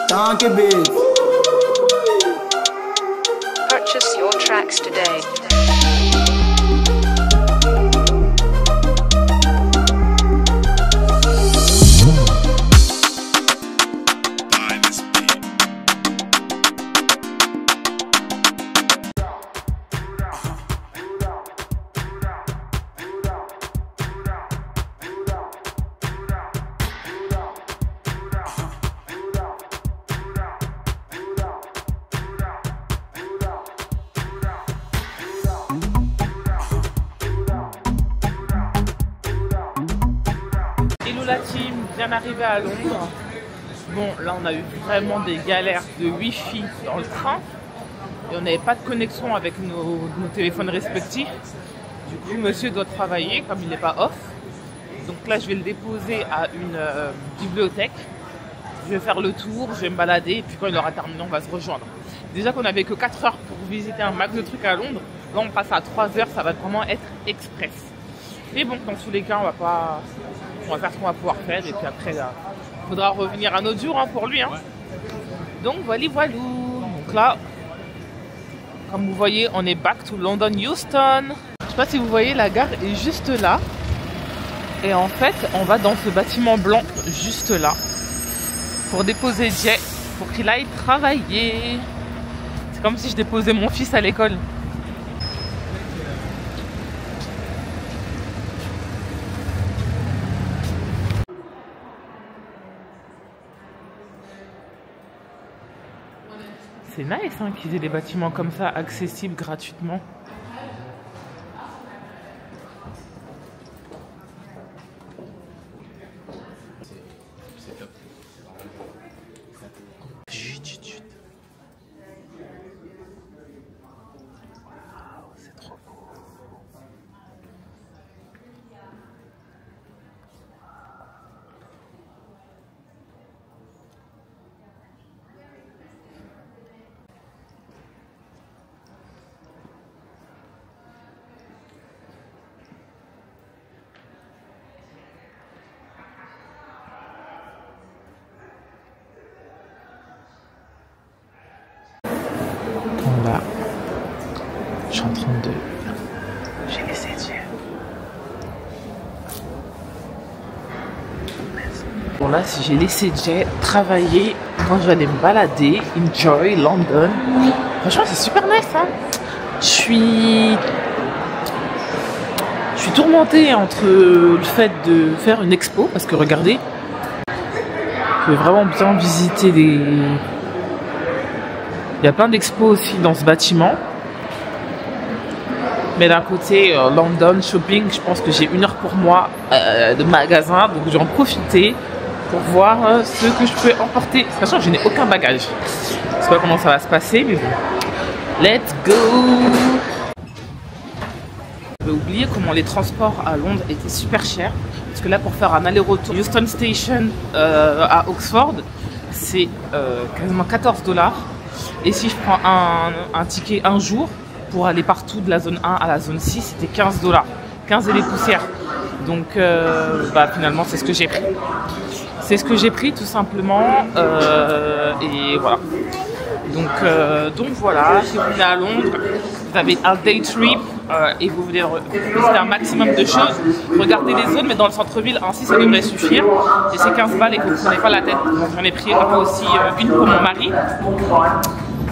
Donkey beat. Purchase your tracks today. Hello la team, bien arrivé à Londres. Bon, là on a eu vraiment des galères de wifi dans le train et on n'avait pas de connexion avec nos téléphones respectifs. Du coup, monsieur doit travailler comme il n'est pas off. Donc là, je vais le déposer à une bibliothèque. Je vais faire le tour, je vais me balader et puis quand il aura terminé, on va se rejoindre. Déjà qu'on n'avait que 4 heures pour visiter un max de trucs à Londres. Là, on passe à 3 heures, ça va vraiment être express. Mais bon, dans tous les cas, on va faire ce qu'on va pouvoir faire et puis après, il faudra revenir un autre jour pour lui. Hein. Donc voilà. Donc là, comme vous voyez, on est back to London Euston. Je sais pas si vous voyez, la gare est juste là. Et en fait, on va dans ce bâtiment blanc juste là pour déposer Jay pour qu'il aille travailler. C'est comme si je déposais mon fils à l'école. C'est nice hein, qu'ils aient des bâtiments comme ça accessibles gratuitement. C'est trop beau. Là, je suis en train de... J'ai laissé Dieu. Bon là, si j'ai laissé Jay travailler, moi je vais aller me balader, enjoy London. Franchement, c'est super nice, hein. Je suis tourmentée entre le fait de faire une expo, parce que regardez, je vais vraiment bien visiter des... Il y a plein d'expos aussi dans ce bâtiment. Mais d'un côté, London Shopping, je pense que j'ai 1 heure pour moi de magasin. Donc je vais en profiter pour voir ce que je peux emporter. Sachant que je n'ai aucun bagage. Je ne sais pas comment ça va se passer, mais bon. Let's go! J'avais oublié comment les transports à Londres étaient super chers. Parce que là, pour faire un aller-retour Euston Station à Oxford, c'est quasiment 14 $. Et si je prends un ticket un jour pour aller partout de la zone 1 à la zone 6, c'était 15 $. 15 et les poussières. Donc finalement, c'est ce que j'ai pris. C'est ce que j'ai pris tout simplement. Et voilà. Donc voilà, si vous venez à Londres, vous avez un day trip et vous voulez visiter un maximum de choses, regardez les zones, mais dans le centre-ville, ainsi ça devrait suffire. Et c'est 15 balles et que vous ne prenez pas la tête. Donc j'en ai pris aussi une pour mon mari.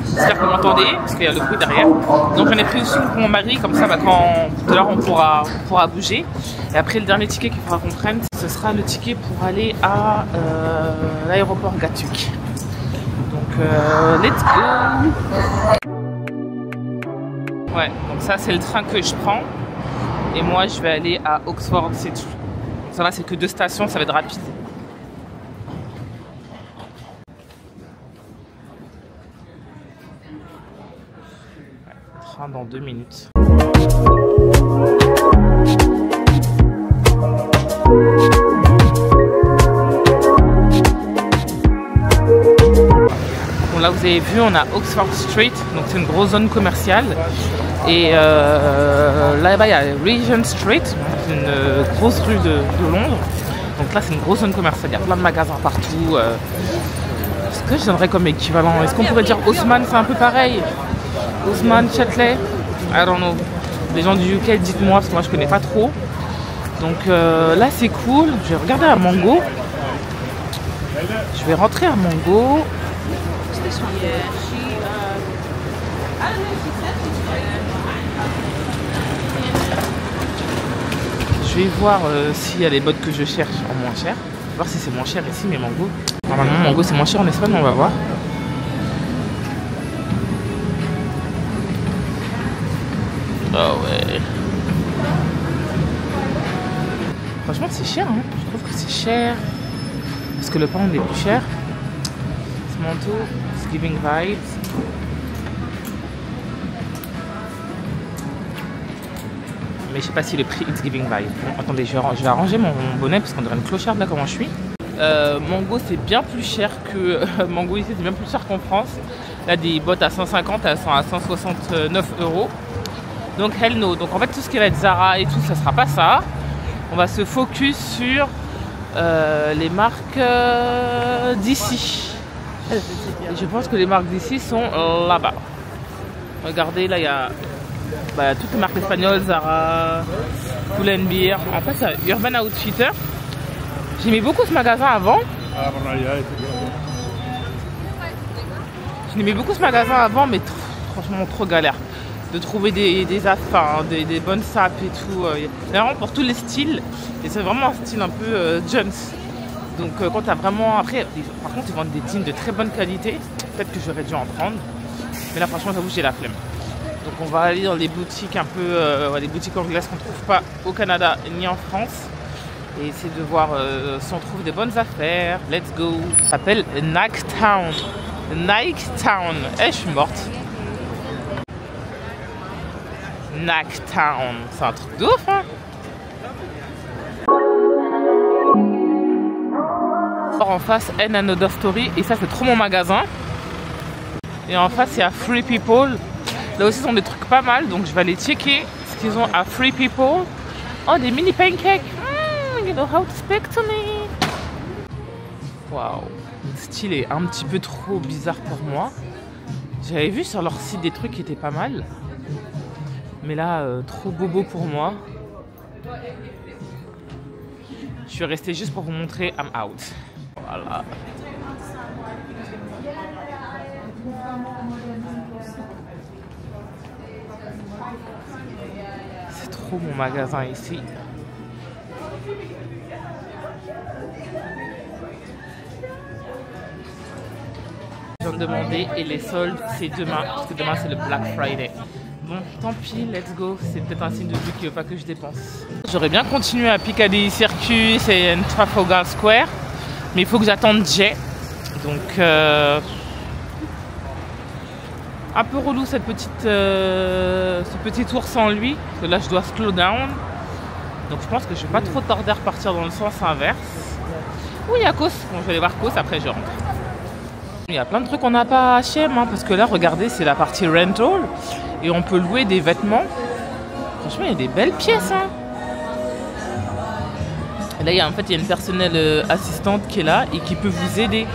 J'espère que vous m'entendez, parce qu'il y a le bruit derrière. Donc j'en ai pris aussi une pour mon mari, comme ça quand tout à l'heure on pourra bouger. Et après le dernier ticket qu'il faudra qu'on prenne, ce sera le ticket pour aller à l'aéroport Gatwick. Donc let's go! Ouais, donc ça c'est le train que je prends. Et moi je vais aller à Oxford, c'est tout. Donc ça va, c'est que 2 stations, ça va être rapide. Dans 2 minutes. Bon là vous avez vu, on a Oxford Street, donc c'est une grosse zone commerciale. Et là-bas il y a Regent Street, une grosse rue de Londres. Donc là c'est une grosse zone commerciale, il y a plein de magasins partout. Ce que je donnerais comme équivalent, est-ce qu'on pourrait dire Haussmann, c'est un peu pareil? Haussmann, Châtelet, I don't know. Les gens du UK, dites-moi, parce que moi je connais pas trop. Donc là c'est cool, je vais regarder à Mango. Je vais rentrer à Mango. Je vais voir s'il y a les bottes que je cherche en moins cher. Je vais voir si c'est moins cher ici, mais Mango. Normalement, Mango c'est moins cher en Espagne, on va voir. Ah ouais. Franchement, c'est cher, hein. Je trouve que c'est cher. Parce que le pound est plus cher. Ce manteau, it's giving vibes. Mais je sais pas si le prix it's giving vibes. Bon, attendez, je vais arranger mon bonnet parce qu'on dirait une clocharde là, comment je suis. Mango, c'est bien plus cher que Mango ici, c'est bien plus cher qu'en France. Là, des bottes à 150, elles sont à 169 €. Donc, hell no. Donc, en fait, tout ce qui va être Zara et tout, ça sera pas ça. On va se focus sur les marques d'ici. Je pense que les marques d'ici sont là-bas. Regardez, là, il y a toutes les marques espagnoles, Zara, Pull&Bear. En fait, c'est Urban Outfitter. J'aimais beaucoup ce magasin avant. Mais franchement, trop galère de trouver des bonnes sapes et tout. Vraiment pour tous les styles. Et c'est vraiment un style un peu Jones. Donc quand t'as vraiment... Après, par contre, ils vendent des jeans de très bonne qualité. Peut-être que j'aurais dû en prendre. Mais là, franchement, j'avoue, j'ai la flemme. Donc on va aller dans les boutiques un peu... les boutiques anglaises qu'on ne trouve pas au Canada ni en France. Et essayer de voir si on trouve des bonnes affaires. Let's go. Ça s'appelle Nike Town. Nike Town. Eh, je suis morte. Nike Town. C'est un truc de ouf, hein. En face, And Another Story. Et ça, c'est trop mon magasin. Et en face, il y a Free People. Là aussi, ils ont des trucs pas mal. Donc, je vais aller checker ce qu'ils ont à Free People. Oh, des mini pancakes. You know how to speak to me. Waouh. Le style est un petit peu trop bizarre pour moi. J'avais vu sur leur site des trucs qui étaient pas mal. Mais là, trop bobo pour moi. Je suis restée juste pour vous montrer I'm out. Voilà. C'est trop mon magasin ici. Je viens de demander et les soldes c'est demain, parce que demain c'est le Black Friday. Bon, tant pis, let's go. C'est peut-être un signe de Dieu qui veut pas que je dépense. J'aurais bien continué à Piccadilly Circus et Trafalgar Square, mais il faut que j'attende Jay. Donc, un peu relou ce petit tour sans lui, parce que là je dois slow down. Donc je pense que je vais pas trop tarder à repartir dans le sens inverse. Oui, il y a Cos. Bon, je vais aller voir Cos, après je rentre. Il y a plein de trucs qu'on n'a pas à H&M, hein, parce que là, regardez, c'est la partie rental. Et on peut louer des vêtements. Franchement, il y a des belles pièces. Hein. Et là, il y a une personnelle assistante qui est là et qui peut vous aider.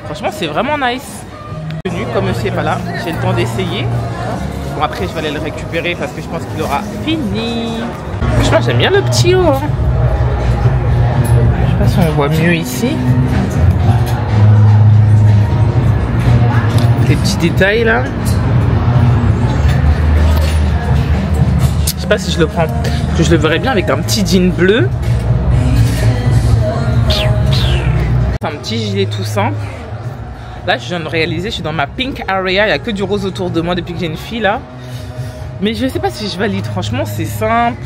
Franchement, c'est vraiment nice. Comme je sais pas là, j'ai le temps d'essayer. Bon, après, je vais aller le récupérer parce que je pense qu'il aura fini. Franchement, j'aime bien le petit haut. Hein. Je sais pas si on voit mieux ici. Les petits détails là. Je sais pas si je le prends. Je le verrais bien avec un petit jean bleu. Un petit gilet tout simple. Là, je viens de réaliser, je suis dans ma pink area. Il n'y a que du rose autour de moi depuis que j'ai une fille là. Mais je sais pas si je valide. Franchement, c'est simple.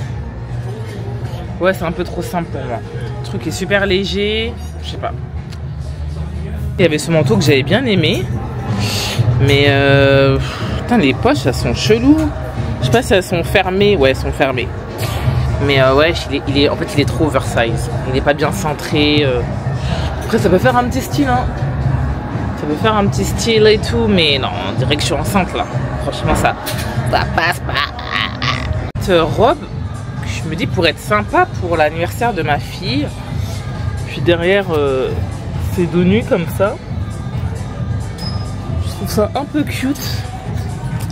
Ouais, c'est un peu trop simple pour moi. Le truc est super léger. Je sais pas. Il y avait ce manteau que j'avais bien aimé. Mais putain, les poches, elles sont cheloues. Je sais pas si elles sont fermées. Ouais, elles sont fermées. Mais ouais, en fait, il est trop oversize. Il n'est pas bien centré. Après, ça peut faire un petit style, hein. Ça peut faire un petit style et tout, mais non, on dirait que je suis enceinte là. Franchement, ça passe pas. Cette robe, je me dis, pour être sympa pour l'anniversaire de ma fille. Puis derrière, c'est dos nu comme ça. trouve ça un peu cute.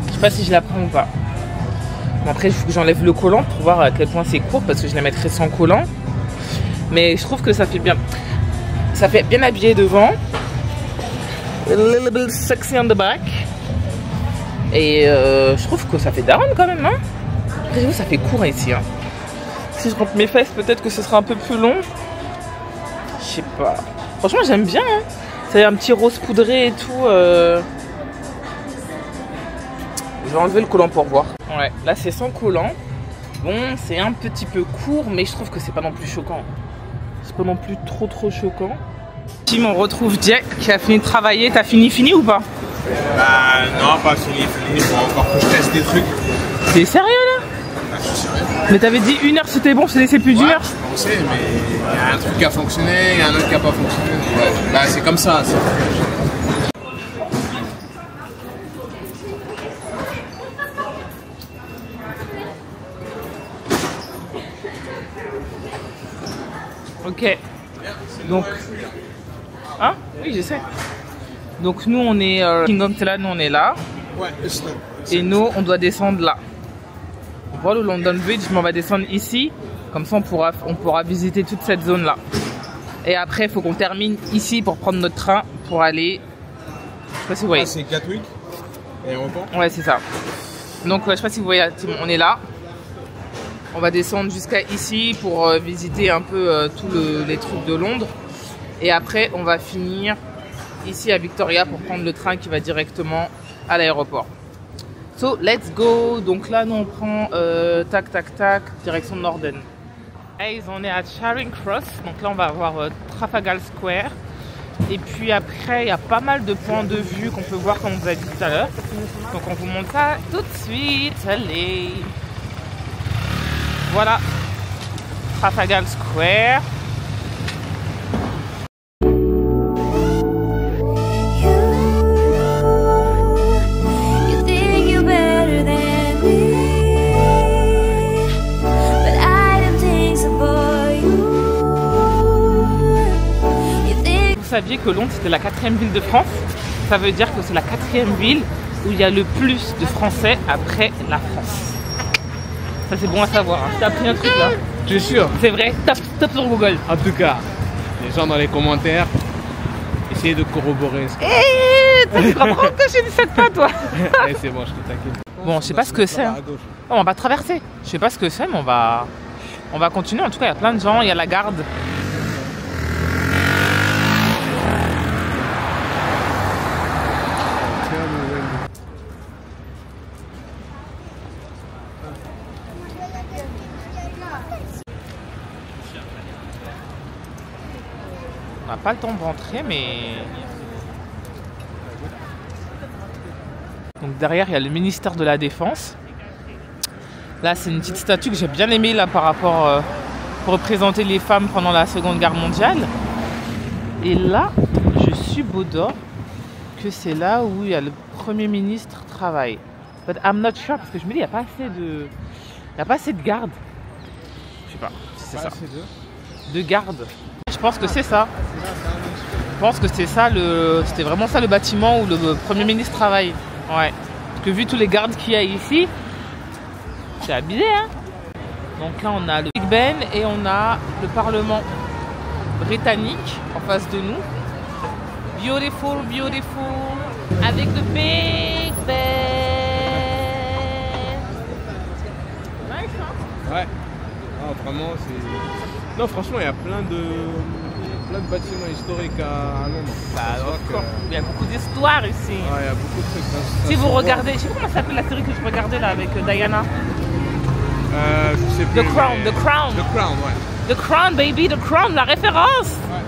Je sais pas si je la prends ou pas. Bon, après, il faut que j'enlève le collant pour voir à quel point c'est court parce que je la mettrai sans collant. Mais je trouve que ça fait bien. Ça fait bien habillé devant. A little bit sexy on the back. Et je trouve que ça fait daronne quand même. Hein. Après, j'avoue, ça fait court ici. Hein. Si je rentre mes fesses, peut-être que ce sera un peu plus long. Je sais pas. Franchement, j'aime bien. Hein. Ça a un petit rose poudré et tout. Je vais enlever le collant pour voir. Ouais, là c'est sans collant. Bon, c'est un petit peu court, mais je trouve que c'est pas non plus choquant. C'est pas non plus trop choquant. Tim, on retrouve Jack qui a fini de travailler. T'as fini ou pas? Bah non, pas fini. Faut encore que je teste des trucs. T'es sérieux là? Bah, je suis sérieux. Mais t'avais dit 1 heure c'était bon, je t'ai laissé plus d'1 heure. Je pensais, mais il y a un truc qui a fonctionné, il y a un autre qui a pas fonctionné. Ouais. Bah c'est comme ça. Ok. Donc. Hein? Oui, je sais. Donc nous on est Kingdom, c'est là, nous on est là. Ouais, et nous on doit descendre là. On voit le London Bridge, mais on va descendre ici. Comme ça on pourra visiter toute cette zone là. Et après il faut qu'on termine ici pour prendre notre train pour aller. Je sais pas si vous voyez. C'est Gatwick. Aéroport. Ouais, c'est ça. Donc je sais pas si vous voyez, on est là. On va descendre jusqu'à ici pour visiter un peu tous les trucs de Londres. Et après, on va finir ici à Victoria pour prendre le train qui va directement à l'aéroport. So, let's go. Donc là, nous, on prend tac, direction Norden. Guys, on est à Charing Cross. Donc là, on va avoir Trafalgar Square. Et puis après, il y a pas mal de points de vue qu'on peut voir, comme on vous a dit tout à l'heure. Donc on vous montre ça tout de suite. Allez. Voilà, Trafalgar Square. Vous saviez que Londres c'était la 4e ville de France? Ça veut dire que c'est la 4e ville où il y a le plus de Français après la France. Ça c'est bon à savoir, hein. T'as appris un truc là? Je suis sûr. C'est vrai, tape sur Google. En tout cas, les gens dans les commentaires, essayez de corroborer. Tu te comprends que j'ai dit cette pas toi? Ouais, c'est bon, je te taquine. Bon, je sais pas ce que c'est. Hein. Oh, on va traverser. Je sais pas ce que c'est, mais on va continuer. En tout cas, il y a plein de gens, il y a la garde. On n'a pas le temps de rentrer, mais... Donc derrière, il y a le ministère de la Défense. Là, c'est une petite statue que j'ai bien aimée là, par rapport... pour représenter les femmes pendant la Seconde Guerre mondiale. Et là, je subodore que c'est là où il y a le Premier ministre travaille. But I'm not sure, parce que je me dis, il n'y a pas assez de gardes. Je sais pas si c'est ça. De gardes. Je pense que c'est ça. Je pense que c'est ça, c'était vraiment ça le bâtiment où le Premier ministre travaille. Ouais. Parce que vu tous les gardes qu'il y a ici, c'est abusé, hein. Donc là, on a le Big Ben et on a le Parlement britannique en face de nous. Beautiful, beautiful. Avec le Big Ben. Nice, hein? Ouais. Ah, vraiment, c'est... Non, franchement, il y a plein de bâtiments historiques à Londres. Bah, encore. Il y a beaucoup d'histoires ici. Ouais, il y a beaucoup de trucs. Si vous regardez, je sais pas comment s'appelle la série que je regardais là avec Diana. Je sais plus. The Crown, The Crown. The Crown, ouais. The Crown, baby, The Crown, la référence. Ouais.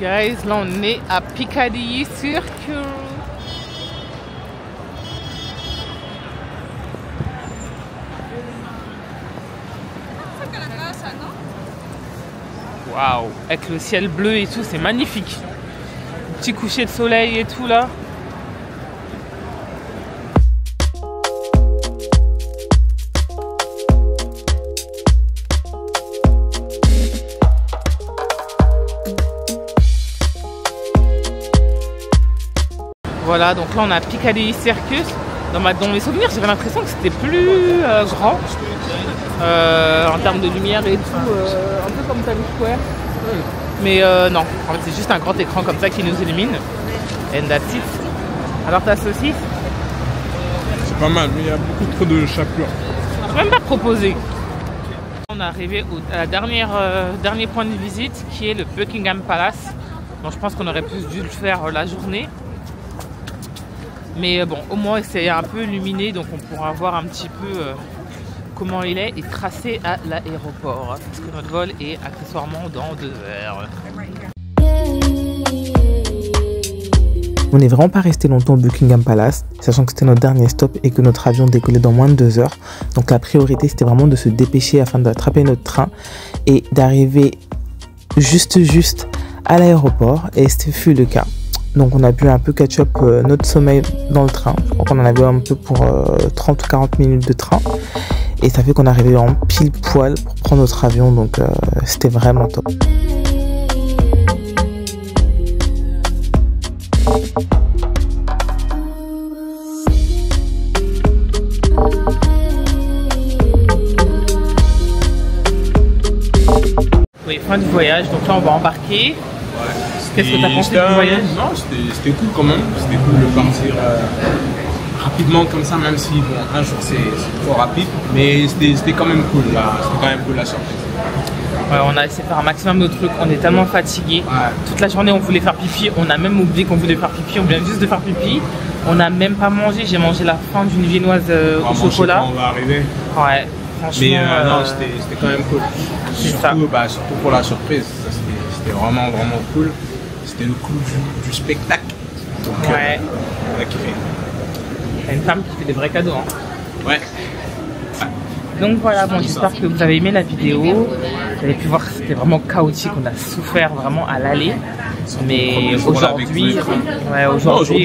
Guys, là on est à Piccadilly Circus. Waouh, avec le ciel bleu et tout, c'est magnifique. Petit coucher de soleil et tout là. Voilà, donc là on a Piccadilly Circus. Dans mes souvenirs, j'avais l'impression que c'était plus grand en termes de lumière et tout, un peu comme Times Square. Mais non, en fait c'est juste un grand écran comme ça qui nous illumine. And that's it. Alors ta saucisse? C'est pas mal, mais il y a beaucoup trop de chapelure. Je peux même pas proposer. On est arrivé à la dernier point de visite qui est le Buckingham Palace. Donc je pense qu'on aurait plus dû le faire la journée. Mais bon, au moins c'est un peu illuminé, donc on pourra voir un petit peu comment il est et tracé à l'aéroport. Parce que notre vol est accessoirement dans 2 heures. On n'est vraiment pas resté longtemps au Buckingham Palace, sachant que c'était notre dernier stop et que notre avion décollait dans moins de 2 heures. Donc la priorité c'était vraiment de se dépêcher afin d'attraper notre train et d'arriver juste à l'aéroport, et ce fut le cas. Donc on a pu un peu catch up notre sommeil dans le train. Donc on en avait un peu pour 30 ou 40 minutes de train. Et ça fait qu'on est arrivé en pile poil pour prendre notre avion. Donc c'était vraiment top. Oui, fin du voyage. Donc là on va embarquer. Qu'est-ce que tu as pensé du voyage? Non, c'était cool quand même. C'était cool de partir rapidement comme ça, même si bon, un jour c'est trop rapide. Mais c'était quand même cool. C'était quand même cool la surprise. Ouais, on a essayé de faire un maximum de trucs. On est tellement fatigués. Ouais. Toute la journée on voulait faire pipi. On a même oublié qu'on voulait faire pipi. On vient juste de faire pipi. On n'a même pas mangé. J'ai mangé la fin d'une viennoise au chocolat. On va arriver. Ouais, franchement. Mais non, c'était quand même cool. Surtout pour la surprise. C'était vraiment cool. C'était le coup du spectacle. Donc, ouais. On a kiffé. T'as une femme qui fait des vrais cadeaux. Hein. Ouais. Donc voilà, bon, j'espère que vous avez aimé la vidéo. Vous avez pu voir que c'était vraiment chaotique. On a souffert vraiment à l'aller. Mais aujourd'hui,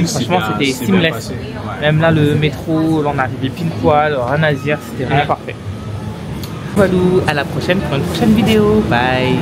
franchement, c'était seamless. Ouais. Même là, le métro, là, on est arrivé pile poil, rien à dire. C'était vraiment parfait. Voilà, à la prochaine pour une prochaine vidéo. Bye.